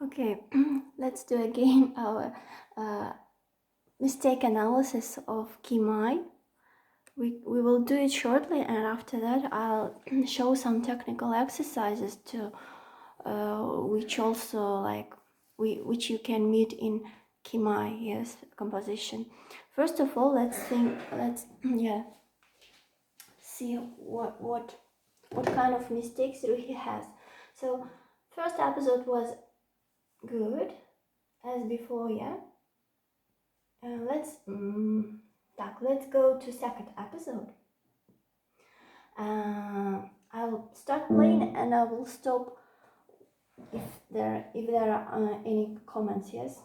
Okay, let's do again our mistake analysis of Kimai. We will do it shortly, and after that I'll show some technical exercises to which also which you can meet in Kimai, yes, composition. First of all, let's see what kind of mistakes Ruhi has. So first episode was good as before, yeah. Let's go to second episode. I'll start playing and I will stop if there are any comments. Yes.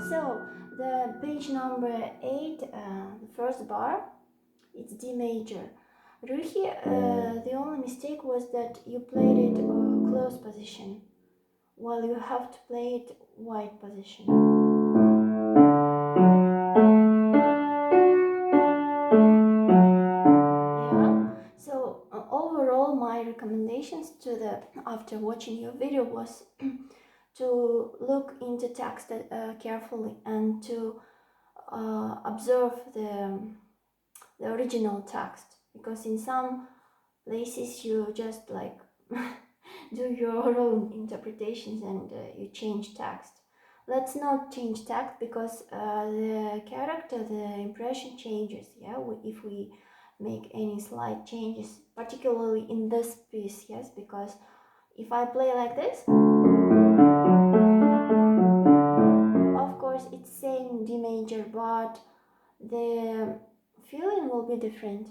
So the page number 8, the first bar, it's D major. Ruhi, the only mistake was that you played it close position, while you have to play it wide position. Yeah. So overall, my recommendations after watching your video was to look into text carefully and to observe the original text, because in some places you just like do your own interpretations and you change text. Let's not change text because the character, the impression changes, yeah, if we make any slight changes, particularly in this piece, yes, because if I play like this, of course it's same D major, but the feeling will be different.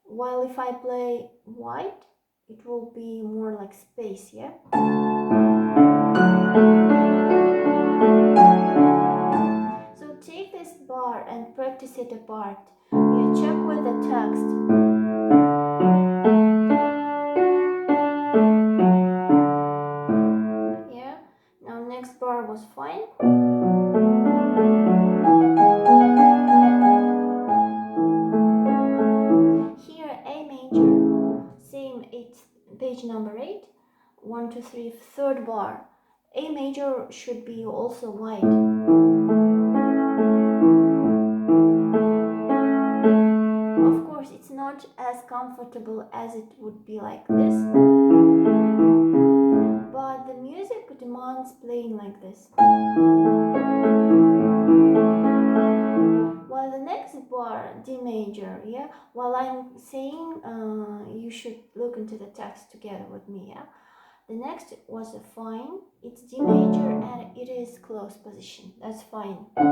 While if I play white, it will be more like space, yeah? So take this bar and practice it apart. You check with the text. Yeah, now next bar was fine. Here A major, same, it's page number 8, 1, 2, 3, third bar. A major should be also wide. Of course, it's not as comfortable as it would be like this, but the music demands playing like this. While the next bar, D major, yeah, while I'm saying you should look into the text together with me, yeah. The next was a fine, it's D major and it is close position, that's fine. And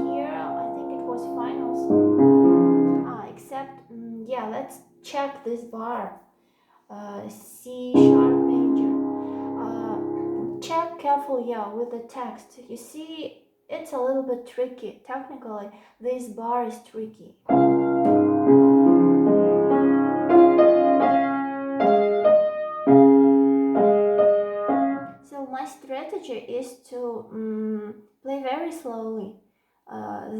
here I think it was fine also. Except, yeah, let's check this bar. C sharp major. Check carefully, yeah, with the text. You see, it's a little bit tricky. Technically, this bar is tricky. So my strategy is to play very slowly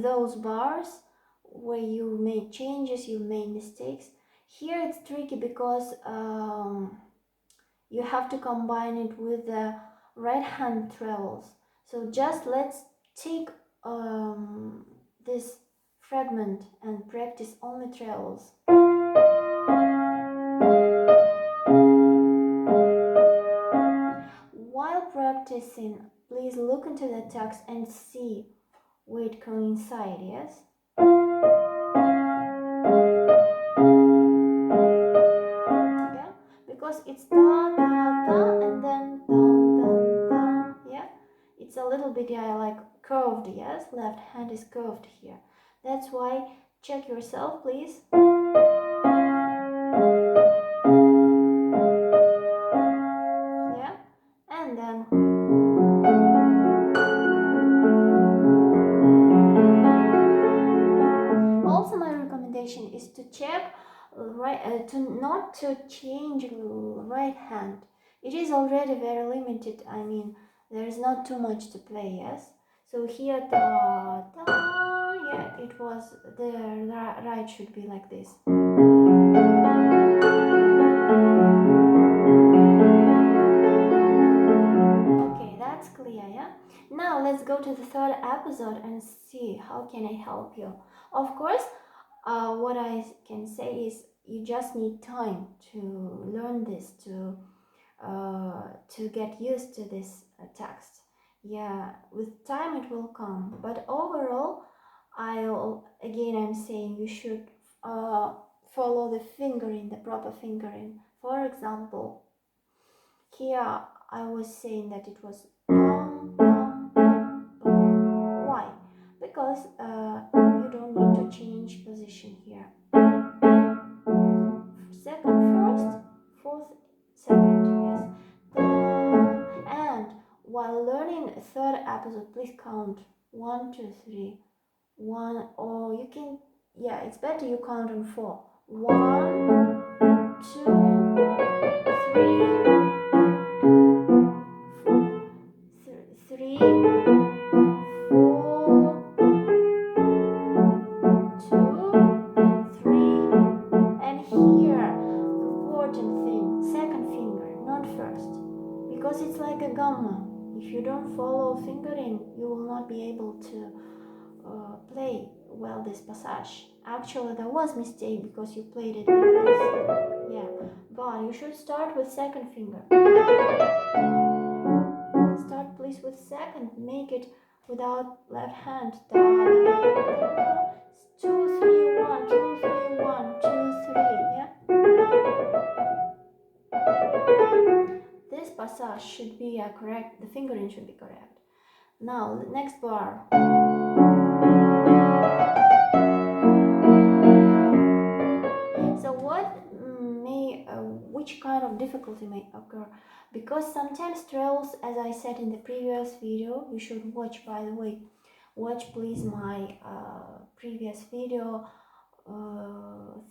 those bars where you made changes, you made mistakes. Here it's tricky because you have to combine it with the right hand travels. So just let's take this fragment and practice only travels. While practicing, please look into the text and see where it coincides, yes? Yeah, because it's da da da and then da da da, yeah? It's a little bit like curved, yes? Left hand is curved here. That's why check yourself, please. Yeah, and then also my recommendation is to check to not to change right hand. it is already very limited. I mean, there is not too much to play, yes? So here, da, da, yeah, it was, the right should be like this. Okay, that's clear, yeah? Now let's go to the third episode and see how can I help you. Of course, what I can say is you just need time to learn this, to get used to this text. Yeah, with time it will come. But overall, I'm saying you should follow the fingering, the proper fingering. For example, here I was saying that it was bum, bum, bum, bum. Why? Because you don't need to change position here. Second first, fourth second, yes. And while learning third episode, please count 1, 2, 3. 1, or you can, yeah, it's better you count on 4. 1, 2, 3, 3, 4, 2, 3, and here, important thing, second finger, not first, because it's like a gamma. If you don't follow fingering, you will not be able to play well this passage. Actually, there was mistake because you played it like this. Yeah, but you should start with second finger. Start please with second. Make it without left hand. Da, da, da, da, da. 2, 3, 1, 2, 3, 1, 2, 3. Yeah. This passage should be correct. The fingering should be correct. Now, the next bar. So which kind of difficulty may occur? Because sometimes trills, as I said in the previous video, you should watch, by the way, watch please my previous video,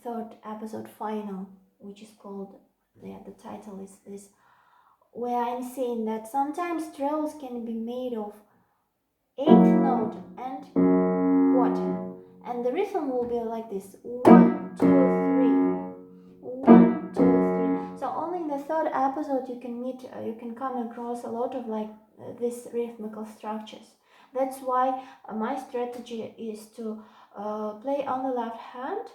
third episode final, which is called, yeah, the title is this, where I'm saying that sometimes trills can be made of 8th note and quarter, and the rhythm will be like this: 1, 2, 3, 1, 2, 3. So only in the third episode you can come across a lot of these rhythmical structures. That's why my strategy is to play on the left hand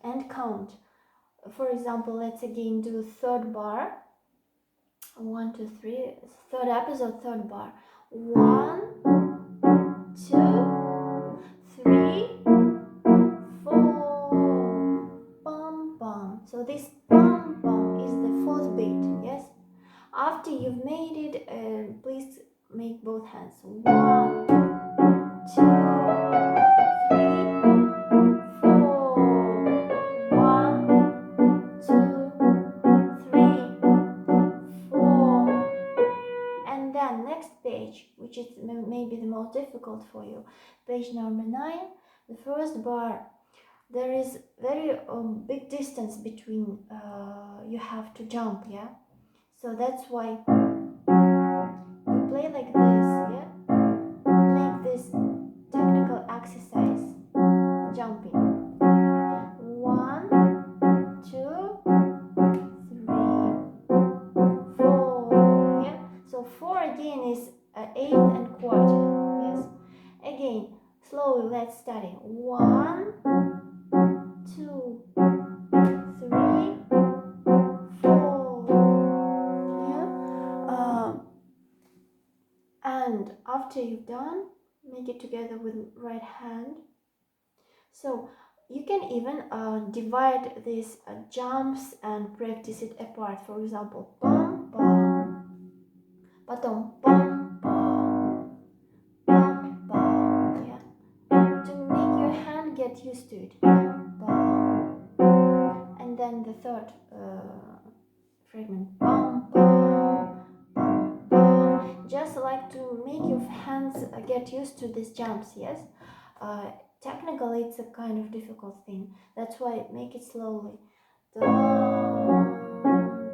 and count. For example, let's again do third bar. 1, 2, 3. Third episode, third bar. 1, 2, 3, 4. Bum bum. So this bum bum is the fourth beat. Yes. After you've made it, please make both hands. 1, 2, 3, 4. 1, 2, 3, 4. And then next page, which is maybe the most difficult for you, page number 9, the first bar. There is very big distance between, you have to jump, yeah? So that's why you play like this, yeah? Make this technical exercise, jumping. 1, 2, 3, 4, yeah? So 4 again is 8th and quarter, yes? Again, slowly, let's study. 1, 2, 3, 4, yeah? And after you've done, make it together with right hand. So you can even divide these jumps and practice it apart. For example, bum bum, потом bum bum, bum bum, yeah? To make your hand get used to it. Bum bum. And then the third fragment, bum bum, bum bum. Just like to make your hands get used to these jumps, yes? Technically, it's a kind of difficult thing. That's why make it slowly. Dum, dum,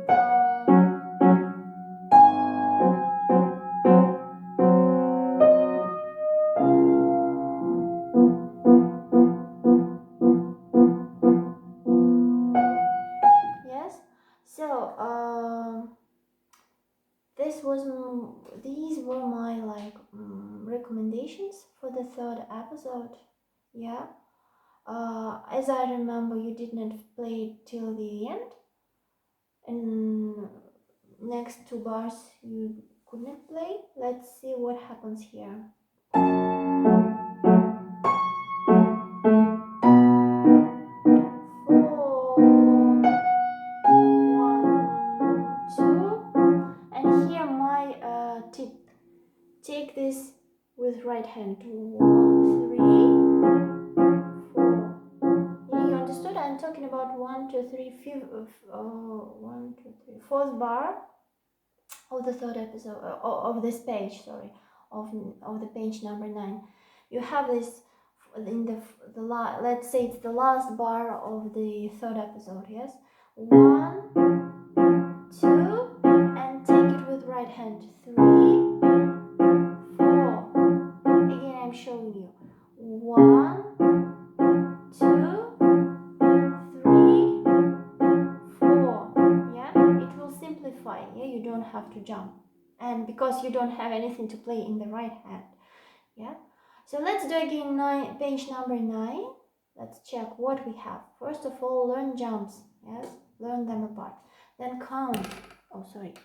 these were my like recommendations for the third episode. Yeah. As I remember, you didn't play till the end, and next two bars you couldn't play. Let's see what happens here. 4, 1, 2, and here my tip: take this with right hand. 1, 3, 4. Yeah, you understood? I'm talking about 1, 2, 3, 1, 2, 3, fourth bar of the third episode of this page. Sorry, of the page number 9. You have this in the let's say it's the last bar of the third episode. Yes, 1, 2, and take it with right hand. 3, 4. Again, I'm showing you. 1, 2, 3, 4. Yeah, it will simplify. Yeah, you don't have to jump, and because you don't have anything to play in the right hand. Yeah. So let's do again page number 9. Let's check what we have. First of all, learn jumps. Yes, learn them apart. Then count. Oh, sorry.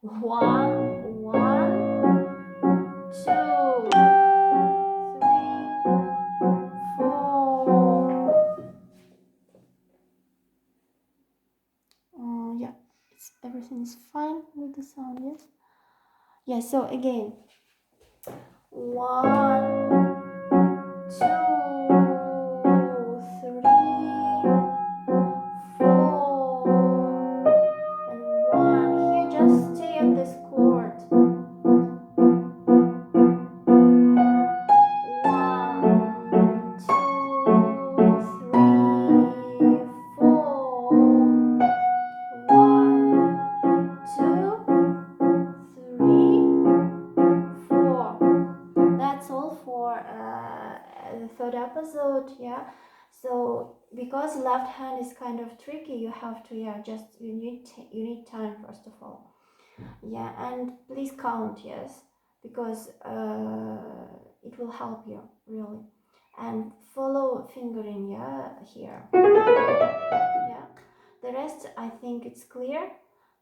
1, 1, 2, 3, 4. Yeah, everything is fine with the sound. Yes. Yeah. So again, 1, 2, 3, 4, and 1. Here, just stay on this chord. 1, 2, 3, 4. 1, 2, 3, 4. That's all for the third episode. Yeah. So because left hand is kind of tricky, you have to you need time first of all. Yeah, and please count. Yes, because it will help you really. And follow fingering. Yeah, here. Yeah. The rest I think it's clear.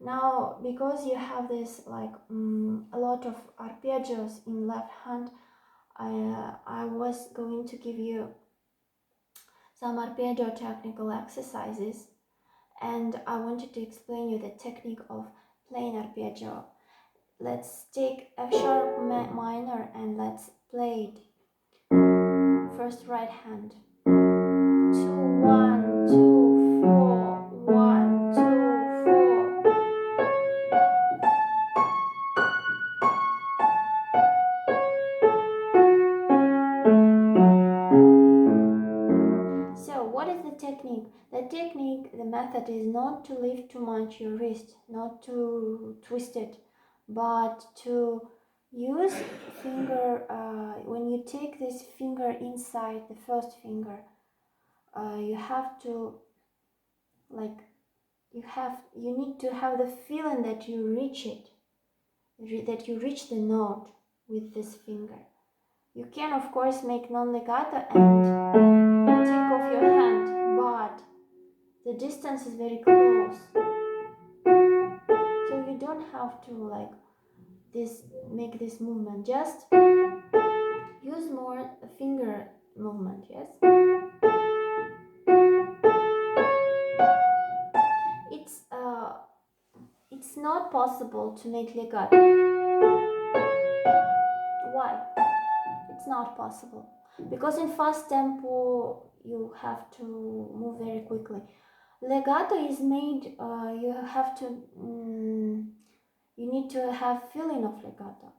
Now, because you have this like a lot of arpeggios in left hand, I was going to give you some arpeggio technical exercises, and I wanted to explain you the technique of playing arpeggio. Let's take F sharp minor and let's play it. First right hand. 2, 1, 2, 4, 1, 2, 4. So what is the technique? The method is not to lift too much your wrist, not to twist it, but to use finger, when you take this finger inside the first finger, you have to you need to have the feeling that you reach it, that you reach the note with this finger. You can of course make non-legato and take off your hand, but the distance is very close, so you don't have to make this movement. Just use more finger movement. Yes, it's not possible to make legato. Why? It's not possible because in fast tempo you have to move very quickly. Legato is made, you need to have feeling of legato.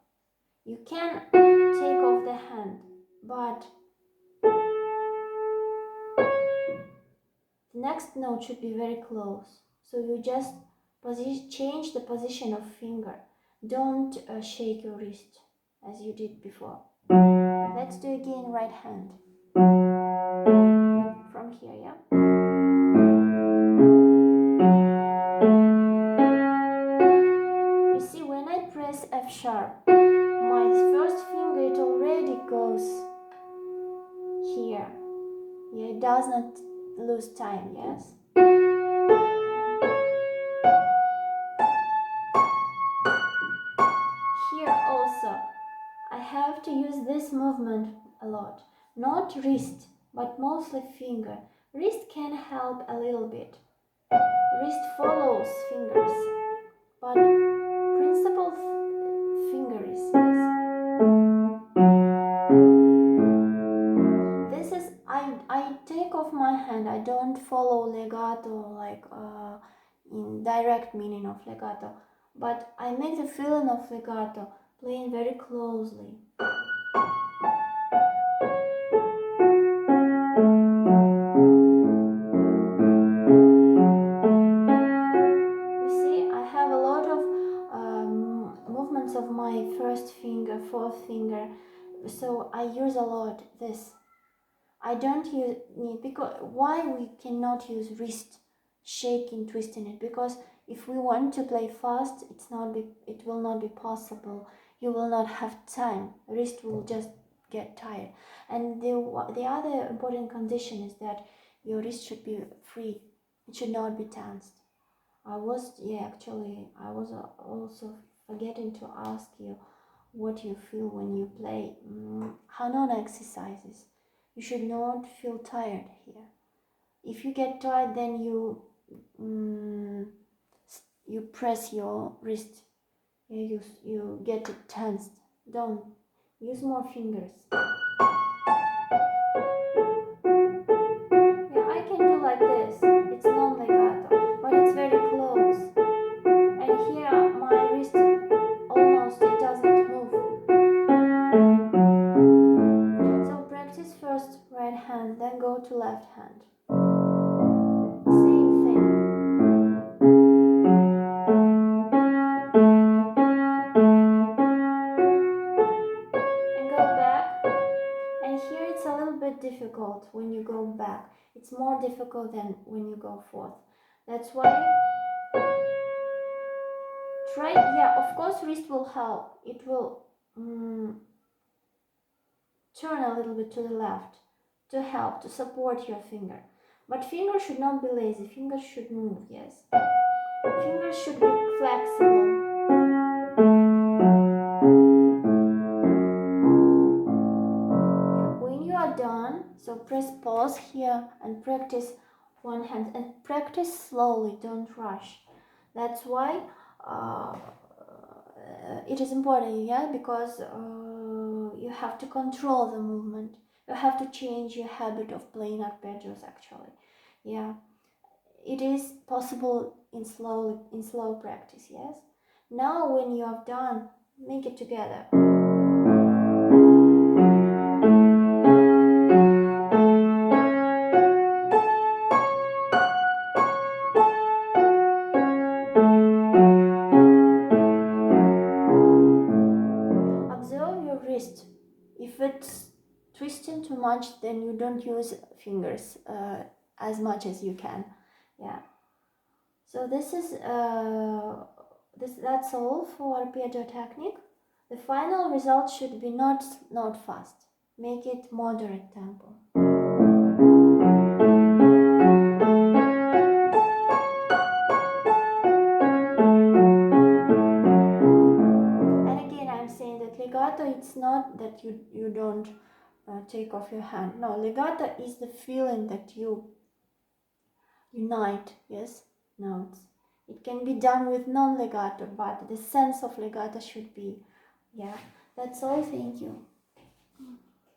You can take off the hand, but the next note should be very close. So you just change the position of finger. Don't shake your wrist as you did before. Let's do again right hand. From here, yeah? You see, when I press sharp. My first finger, it already goes here. Yeah, it does not lose time, yes? Here also, I have to use this movement a lot. Not wrist, but mostly finger. Wrist can help a little bit. Wrist follows fingers, but principal finger is this. This is, I take off my hand. I don't follow legato like in direct meaning of legato, but I make the feeling of legato, playing very closely. Of my first finger, fourth finger, so I use a lot this. I don't use need, because why we cannot use wrist shaking, twisting it? Because if we want to play fast, it will not be possible. You will not have time. Wrist will just get tired. And the other important condition is that your wrist should be free. It should not be tensed. I was also forgetting to ask you what you feel when you play Hanona exercises. You should not feel tired here. If you get tired, then you press your wrist. You get it tensed. Don't use more fingers. Yeah, I can do like this. It's non-legato, but it's very close. And here my wrist almost it doesn't move. So practice first right hand, then go to left hand. Same thing. And go back. And here it's a little bit difficult when you go back. It's more difficult than when you go forth. That's why try, yeah, of course wrist will help. It will turn a little bit to the left to help, to support your finger. But fingers should not be lazy, fingers should move, yes. Fingers should be flexible. When you are done, so press pause here and practice one hand, and practice slowly, don't rush. That's why it is important, yeah, because you have to control the movement. You have to change your habit of playing arpeggios actually. Yeah, it is possible in slow practice, yes. Now when you have done, make it together. Observe your wrist. If it's twisting too much, then you don't use fingers as much as you can. Yeah. So this is that's all for arpeggio technique. The final result should be not fast. Make it moderate tempo. And again, I'm saying that legato, it's not that you don't take off your hand. No, legato is the feeling that you unite, yes, notes. It can be done with non-legato, but the sense of legato should be, yeah. That's all, thank you.